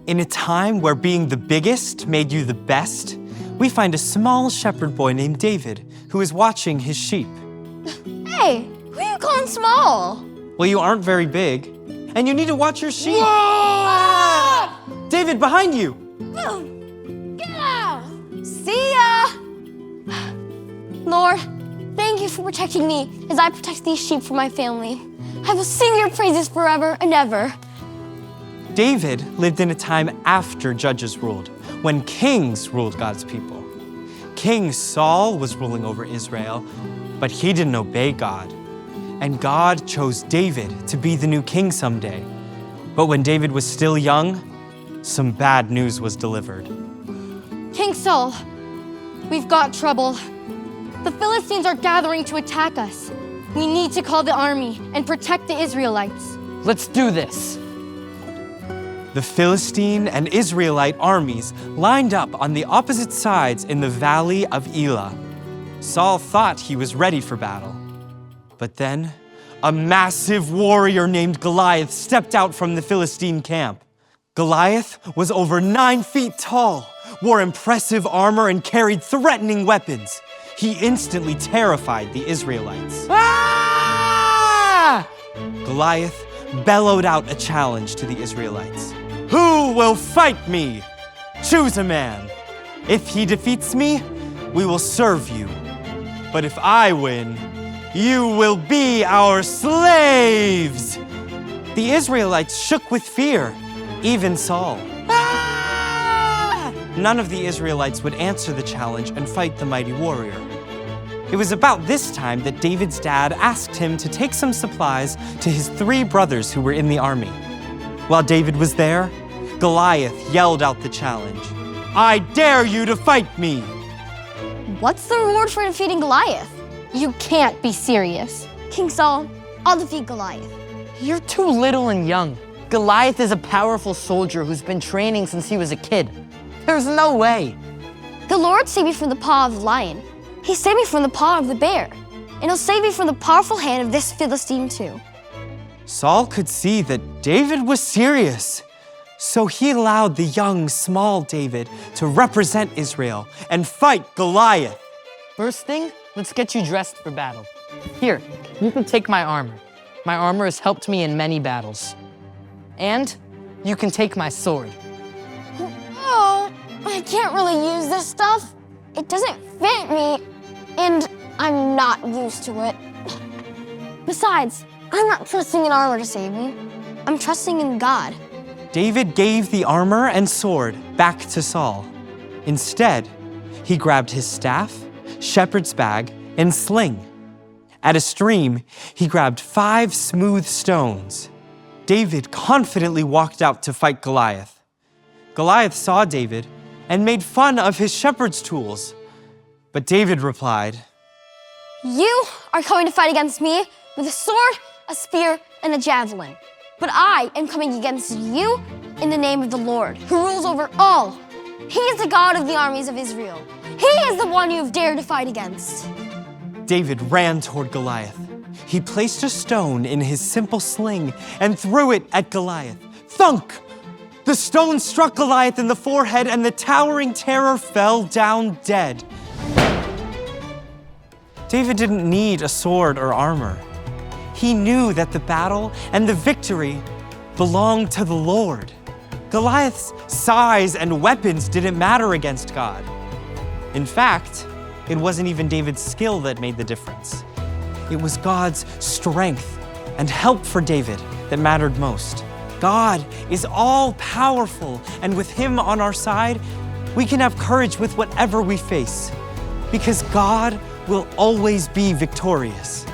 In a time where being the biggest made you the best, we find a small shepherd boy named David who is watching his sheep. Hey, who are you calling small? Well, you aren't very big, and you need to watch your sheep. Ah! David, behind you! Get out! See ya! Lord, thank you for protecting me as I protect these sheep for my family. I will sing your praises forever and ever. David lived in a time after judges ruled, when kings ruled God's people. King Saul was ruling over Israel, but he didn't obey God. And God chose David to be the new king someday. But when David was still young, some bad news was delivered. King Saul, we've got trouble. The Philistines are gathering to attack us. We need to call the army and protect the Israelites. Let's do this. The Philistine and Israelite armies lined up on the opposite sides in the valley of Elah. Saul thought he was ready for battle. But then, a massive warrior named Goliath stepped out from the Philistine camp. Goliath was over 9 feet tall, wore impressive armor, and carried threatening weapons. He instantly terrified the Israelites. Ah! Goliath bellowed out a challenge to the Israelites. Who will fight me? Choose a man. If he defeats me, we will serve you. But if I win, you will be our slaves. The Israelites shook with fear, even Saul. Ah! None of the Israelites would answer the challenge and fight the mighty warrior. It was about this time that David's dad asked him to take some supplies to his 3 brothers who were in the army. While David was there, Goliath yelled out the challenge. I dare you to fight me! What's the reward for defeating Goliath? You can't be serious. King Saul, I'll defeat Goliath. You're too little and young. Goliath is a powerful soldier who's been training since he was a kid. There's no way. The Lord saved me from the paw of the lion. He saved me from the paw of the bear. And he'll save me from the powerful hand of this Philistine too. Saul could see that David was serious. So he allowed the young, small David to represent Israel and fight Goliath. First thing, let's get you dressed for battle. Here, you can take my armor. My armor has helped me in many battles. And you can take my sword. Oh, I can't really use this stuff. It doesn't fit me, and I'm not used to it. Besides, I'm not trusting in armor to save me. I'm trusting in God. David gave the armor and sword back to Saul. Instead, he grabbed his staff, shepherd's bag, and sling. At a stream, he grabbed 5 smooth stones. David confidently walked out to fight Goliath. Goliath saw David and made fun of his shepherd's tools. But David replied, You are coming to fight against me with a sword, a spear, and a javelin. But I am coming against you in the name of the Lord, who rules over all. He is the God of the armies of Israel. He is the one you have dared to fight against. David ran toward Goliath. He placed a stone in his simple sling and threw it at Goliath. Thunk! The stone struck Goliath in the forehead, and the towering terror fell down dead. David didn't need a sword or armor. He knew that the battle and the victory belonged to the Lord. Goliath's size and weapons didn't matter against God. In fact, it wasn't even David's skill that made the difference. It was God's strength and help for David that mattered most. God is all-powerful, and with Him on our side, we can have courage with whatever we face, because God will always be victorious.